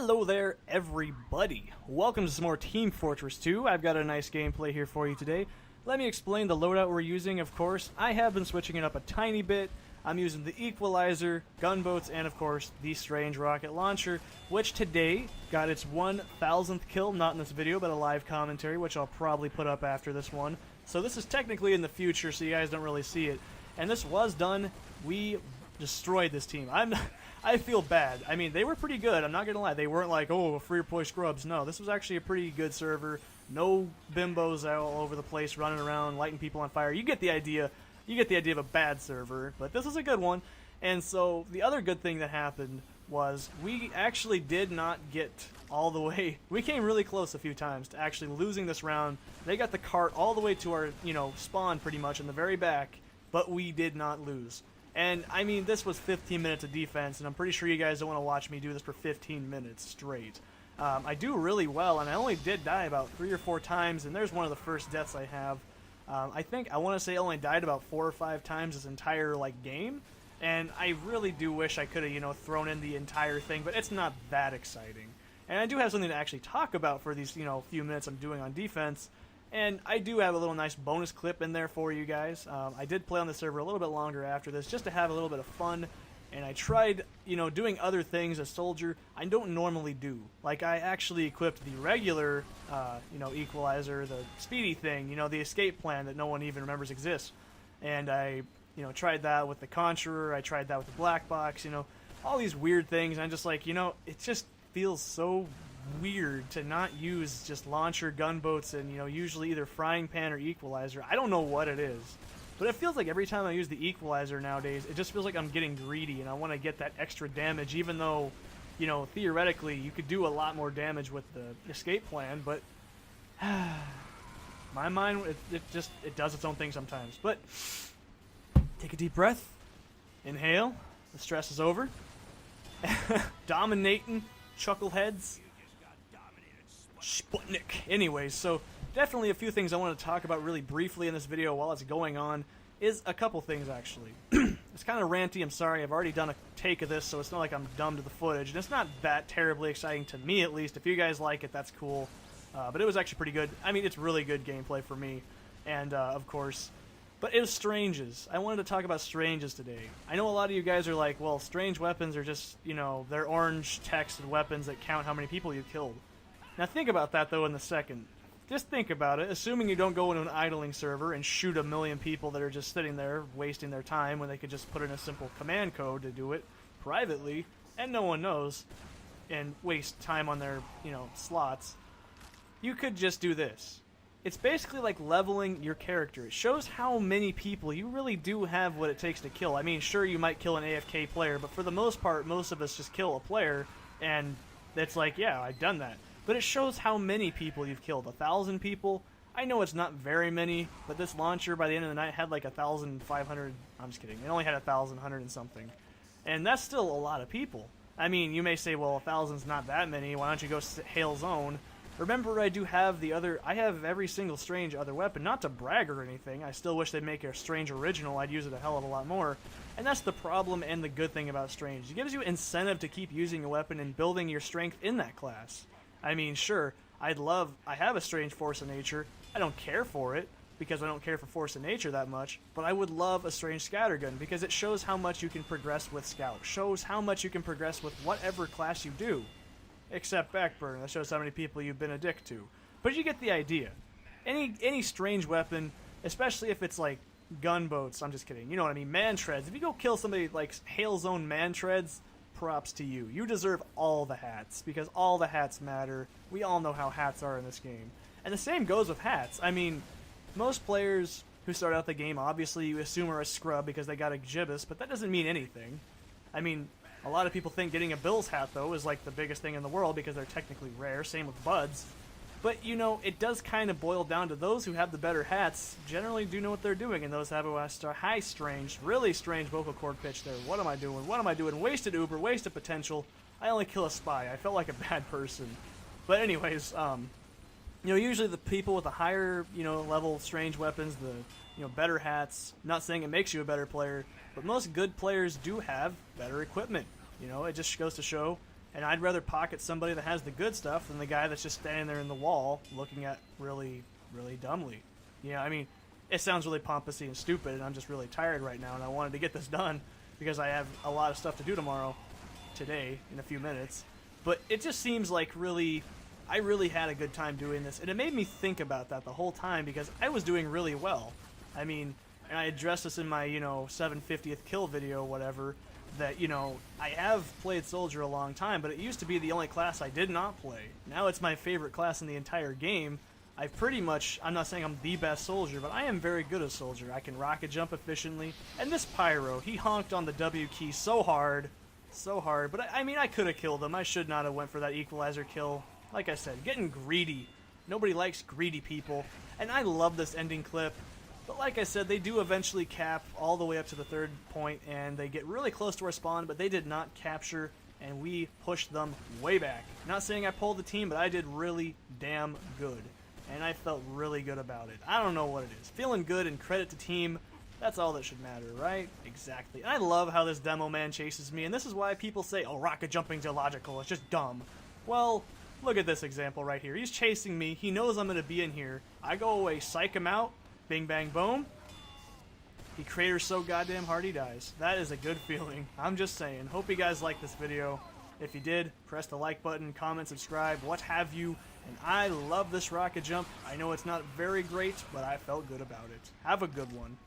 Hello there, everybody. Welcome to some more Team Fortress 2. I've got a nice gameplay here for you today. Let me explain the loadout we're using, of course. I have been switching it up a tiny bit. I'm using the Equalizer, gunboats, and of course, the Strange Rocket Launcher, which today got its 1,000th kill, not in this video, but a live commentary, which I'll probably put up after this one. So this is technically in the future, so you guys don't really see it. And this was done. We destroyed this team. I feel bad. I mean, they were pretty good, I'm not gonna lie. They weren't like, oh, free play scrubs. No, this was actually a pretty good server. No bimbos all over the place running around, lighting people on fire. You get the idea. You get the idea of a bad server, but this is a good one. And so, the other good thing that happened was we actually did not get all the way. We came really close a few times to actually losing this round. They got the cart all the way to our, spawn pretty much in the very back, but we did not lose. And, I mean, this was 15 minutes of defense, and I'm pretty sure you guys don't want to watch me do this for 15 minutes straight. I do really well, and I only did die about 3 or 4 times, and there's one of the first deaths I have. I want to say I only died about 4 or 5 times this entire, game, and I really do wish I could have, thrown in the entire thing, but it's not that exciting. And I do have something to actually talk about for these, few minutes I'm doing on defense. And I do have a little nice bonus clip in there for you guys. I did play on the server a little bit longer after this just to have a little bit of fun. And I tried, doing other things as soldier I don't normally do. Like, I actually equipped the regular, equalizer, the speedy thing, the escape plan that no one even remembers exists. And I, tried that with the Conjurer, I tried that with the Black Box, all these weird things. And I'm just like, it just feels so weird to not use just launcher, gunboats, and usually either frying pan or equalizer. I don't know what it is, but it feels like every time I use the equalizer nowadays, it just feels like I'm getting greedy and I want to get that extra damage, even though theoretically you could do a lot more damage with the escape plan, but my mind, it does its own thing sometimes. But take a deep breath, inhale, the stress is over. Dominating chuckleheads, Sputnik. Anyways, so definitely a few things I want to talk about really briefly in this video while it's going on is a couple things, actually. It's kind of ranty, I'm sorry, I've already done a take of this, so it's not like I'm dumb to the footage, and it's not that terribly exciting to me, at least. If you guys like it, that's cool, but it was actually pretty good. I mean, it's really good gameplay for me, and of course, but it was Stranges. I wanted to talk about Stranges today. I know a lot of you guys are like, well, strange weapons are just, they're orange texted weapons that count how many people you've killed. Now think about that, though, in a second. Just think about it, assuming you don't go into an idling server and shoot a million people that are just sitting there wasting their time when they could just put in a simple command code to do it privately, and no one knows, and waste time on their, slots. You could just do this. It's basically like leveling your character. It shows how many people you really do have what it takes to kill. I mean, sure, you might kill an AFK player, but for the most part, most of us just kill a player, and it's like, yeah, I've done that. But it shows how many people you've killed. 1,000 people? I know it's not very many, but this launcher by the end of the night had like 1,500. I'm just kidding. It only had 1,100 and something. And that's still a lot of people. I mean, you may say, well, 1,000's not that many. Why don't you go Hail Zone? Remember, I have every single strange other weapon. Not to brag or anything. I still wish they'd make a strange original. I'd use it a hell of a lot more. And that's the problem and the good thing about strange. It gives you incentive to keep using a weapon and building your strength in that class. I mean, sure, I have a strange force of nature. I don't care for it, because I don't care for force of nature that much, but I would love a strange scattergun, because it shows how much you can progress with scout, shows how much you can progress with whatever class you do, except backburner. That shows how many people you've been a dick to. But you get the idea. Any strange weapon, especially if it's like gunboats, I'm just kidding, you know what I mean, man treads. If you go kill somebody like Hail Zone man treads, props to you. You deserve all the hats, because all the hats matter. We all know how hats are in this game. And the same goes with hats. I mean, most players who start out the game, obviously you assume are a scrub because they got a gibbous, but that doesn't mean anything. I mean, a lot of people think getting a Bill's hat, though, is like the biggest thing in the world because they're technically rare. Same with buds. But, it does kind of boil down to those who have the better hats generally do know what they're doing, and those have a high strange, really strange vocal cord pitch there. What am I doing? What am I doing? Wasted uber, wasted potential. I only kill a spy. I felt like a bad person. But anyways, usually the people with the higher, level strange weapons, the, better hats, not saying it makes you a better player, but most good players do have better equipment. It just goes to show And I'd rather pocket somebody that has the good stuff than the guy that's just standing there in the wall looking at really, really dumbly. You know, I mean, it sounds really pompous and stupid, and I'm just really tired right now, and I wanted to get this done because I have a lot of stuff to do today, in a few minutes. But it just seems like I really had a good time doing this, and it made me think about that the whole time because I was doing really well. I mean, and I addressed this in my, 750th kill video, whatever, that, I have played Soldier a long time, but it used to be the only class I did not play. Now it's my favorite class in the entire game. I'm not saying I'm the best Soldier, but I am very good at Soldier. I can rocket jump efficiently, and this Pyro, he honked on the W key so hard, but I mean, I could have killed him. I should not have went for that equalizer kill. Like I said, getting greedy. Nobody likes greedy people, and I love this ending clip. But like I said, they do eventually cap all the way up to the 3rd point, and they get really close to our spawn, but they did not capture, and we pushed them way back. Not saying I pulled the team, but I did really damn good, and I felt really good about it. I don't know what it is. Feeling good and credit to team, that's all that should matter, right? Exactly. And I love how this demo man chases me, and this is why people say, oh, rocket jumping's illogical, it's just dumb. Well, look at this example right here. He's chasing me, he knows I'm going to be in here. I go away, psych him out, bing, bang, boom. He craters so goddamn hard he dies. That is a good feeling. I'm just saying. Hope you guys liked this video. If you did, press the like button, comment, subscribe, what have you. And I love this rocket jump. I know it's not very great, but I felt good about it. Have a good one.